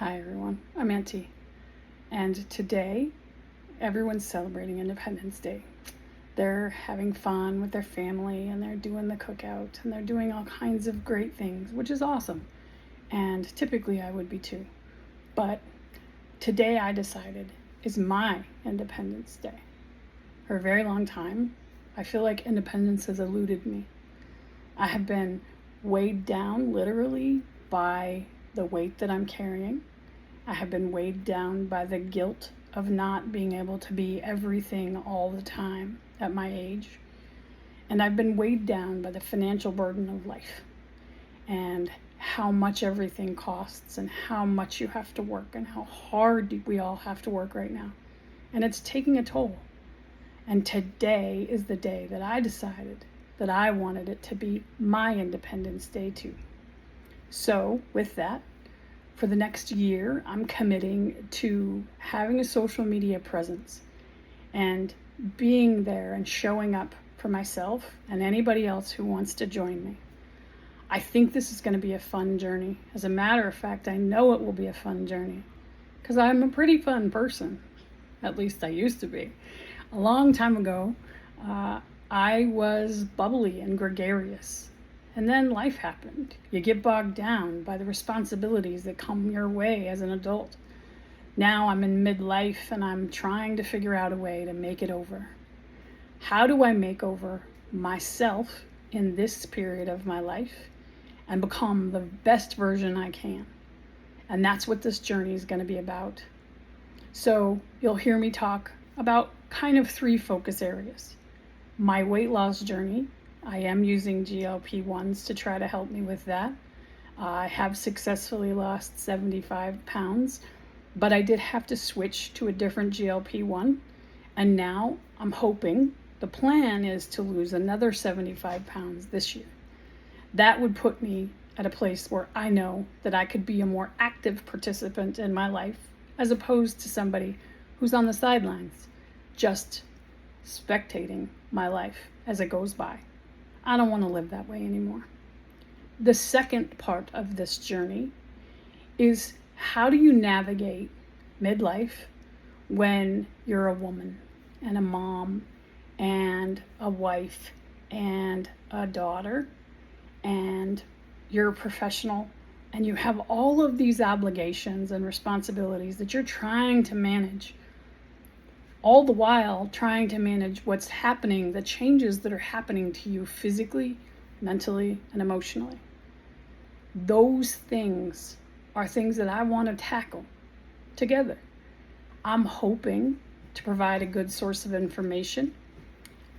Hi everyone, I'm Auntie, and today everyone's celebrating Independence Day. They're having fun with their family and they're doing the cookout and they're doing all kinds of great things, which is awesome. And typically I would be too. But today I decided is my Independence Day. For a very long time, I feel like independence has eluded me. I have been weighed down literally by the weight that I'm carrying. I have been weighed down by the guilt of not being able to be everything all the time at my age. And I've been weighed down by the financial burden of life and how much everything costs and how much you have to work and how hard we all have to work right now. And it's taking a toll. And today is the day that I decided that I wanted it to be my Independence Day too. So with that, for the next year, I'm committing to having a social media presence and being there and showing up for myself and anybody else who wants to join me. I think this is going to be a fun journey. As a matter of fact, I know it will be a fun journey because I'm a pretty fun person. At least I used to be. A long time ago, I was bubbly and gregarious. And then life happened. You get bogged down by the responsibilities that come your way as an adult. Now I'm in midlife and I'm trying to figure out a way to make it over. How do I make over myself in this period of my life and become the best version I can? And that's what this journey is going to be about. So you'll hear me talk about kind of 3 focus areas. My weight loss journey. I am using GLP-1s to try to help me with that. I have successfully lost 75 pounds, but I did have to switch to a different GLP-1. And now I'm hoping, the plan is to lose another 75 pounds this year. That would put me at a place where I know that I could be a more active participant in my life as opposed to somebody who's on the sidelines, just spectating my life as it goes by. I don't want to live that way anymore. The second part of this journey is how do you navigate midlife when you're a woman and a mom and a wife and a daughter and you're a professional and you have all of these obligations and responsibilities that you're trying to manage, all the while trying to manage what's happening, the changes that are happening to you physically, mentally, and emotionally. Those things are things that I want to tackle together. I'm hoping to provide a good source of information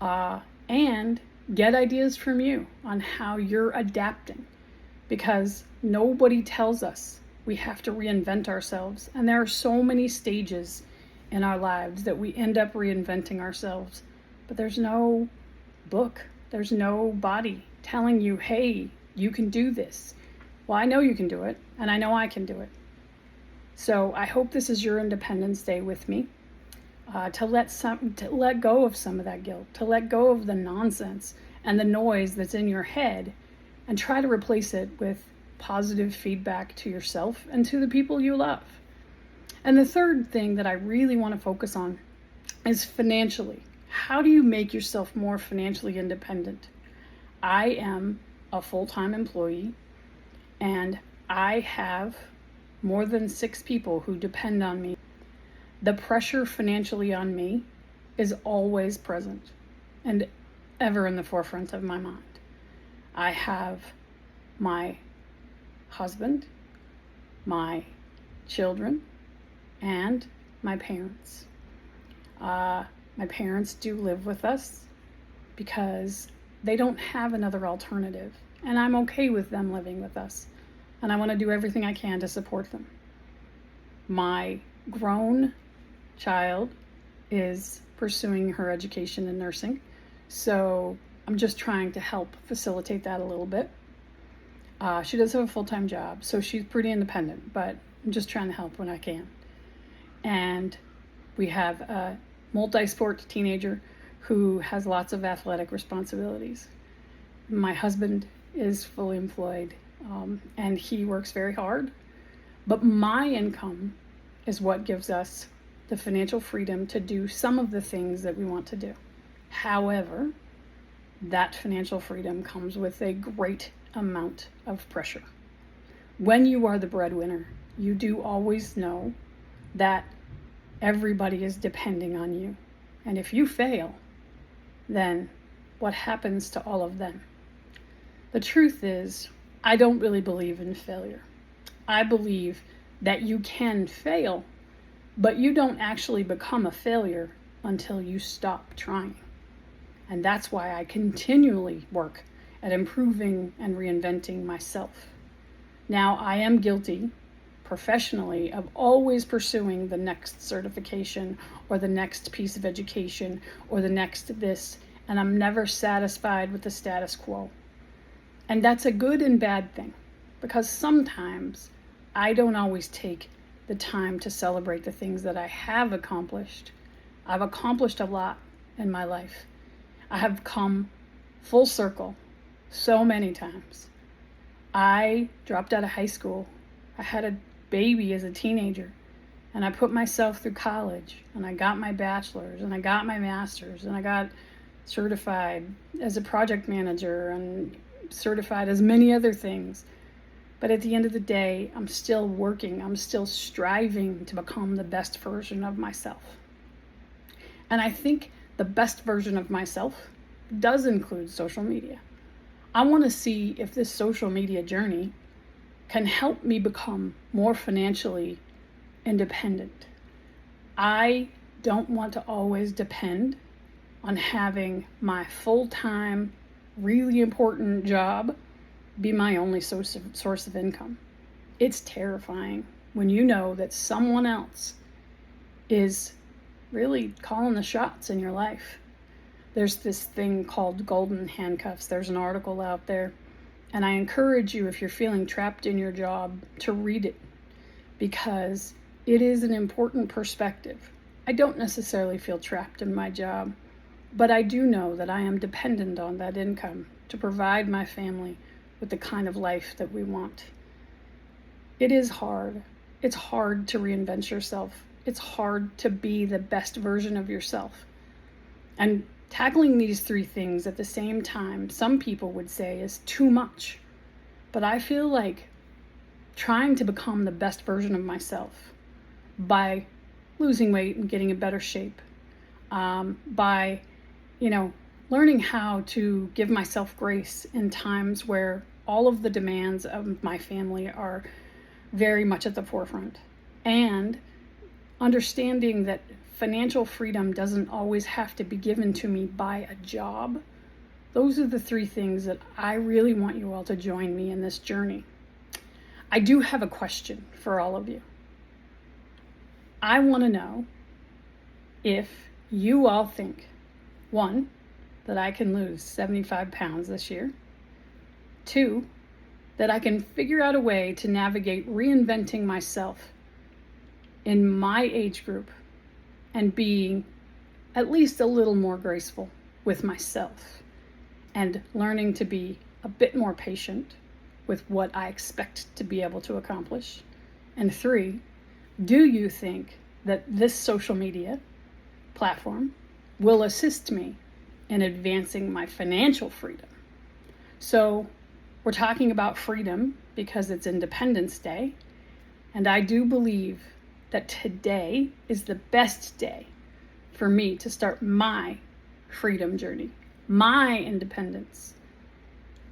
and get ideas from you on how you're adapting, because nobody tells us we have to reinvent ourselves, and there are so many stages in our lives that we end up reinventing ourselves. But there's no book, there's no body telling you, hey, you can do this. Well, I know you can do it, and I know I can do it. So I hope this is your Independence Day with me, to let go of some of that guilt, to let go of the nonsense and the noise that's in your head, and try to replace it with positive feedback to yourself and to the people you love. And the third thing that I really want to focus on is financially. How do you make yourself more financially independent? I am a full-time employee and I have more than 6 people who depend on me. The pressure financially on me is always present and ever in the forefront of my mind. I have my husband, my children, and my parents. My parents do live with us because they don't have another alternative, and I'm okay with them living with us, and I want to do everything I can to support them. My grown child is pursuing her education in nursing, so I'm just trying to help facilitate that a little bit. She does have a full-time job, so she's pretty independent, but I'm just trying to help when I can. And we have a multi-sport teenager who has lots of athletic responsibilities. My husband is fully employed, and he works very hard, But my income is what gives us the financial freedom to do some of the things that we want to do. However, that financial freedom comes with a great amount of pressure. When you are the breadwinner, you do always know that everybody is depending on you. And if you fail, then what happens to all of them? The truth is, I don't really believe in failure. I believe that you can fail, but you don't actually become a failure until you stop trying. And that's why I continually work at improving and reinventing myself. Now, I am guilty professionally of always pursuing the next certification or the next piece of education or the next this, and I'm never satisfied with the status quo. And that's a good and bad thing, because sometimes I don't always take the time to celebrate the things that I have accomplished. I've accomplished a lot in my life. I have come full circle so many times. I dropped out of high school. I had a baby as a teenager, and I put myself through college, and I got my bachelor's, and I got my master's, and I got certified as a project manager and certified as many other things. But at the end of the day, I'm still working. I'm still striving to become the best version of myself. And I think the best version of myself does include social media. I want to see if this social media journey can help me become more financially independent. I don't want to always depend on having my full-time, really important job be my only source of income. It's terrifying when you know that someone else is really calling the shots in your life. There's this thing called golden handcuffs. There's an article out there, and I encourage you, if you're feeling trapped in your job, to read it, because it is an important perspective. I don't necessarily feel trapped in my job, but I do know that I am dependent on that income to provide my family with the kind of life that we want. It is hard. It's hard to reinvent yourself. It's hard to be the best version of yourself. And tackling these three things at the same time, some people would say is too much. But I feel like trying to become the best version of myself by losing weight and getting in better shape, by, learning how to give myself grace in times where all of the demands of my family are very much at the forefront, and understanding that financial freedom doesn't always have to be given to me by a job. Those are the three things that I really want you all to join me in this journey. I do have a question for all of you. I want to know if you all think, one, that I can lose 75 pounds this year. Two, that I can figure out a way to navigate reinventing myself in my age group and being at least a little more graceful with myself and learning to be a bit more patient with what I expect to be able to accomplish. And three, do you think that this social media platform will assist me in advancing my financial freedom? So we're talking about freedom because it's Independence Day, and I do believe that today is the best day for me to start my freedom journey, my independence,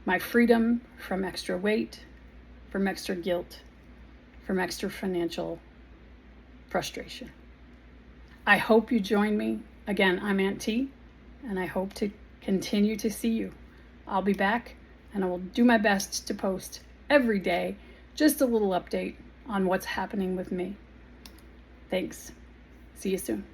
my freedom from extra weight, from extra guilt, from extra financial frustration. I hope you join me. Again, I'm Aunt T, and I hope to continue to see you. I'll be back, and I will do my best to post every day just a little update on what's happening with me. Thanks. See you soon.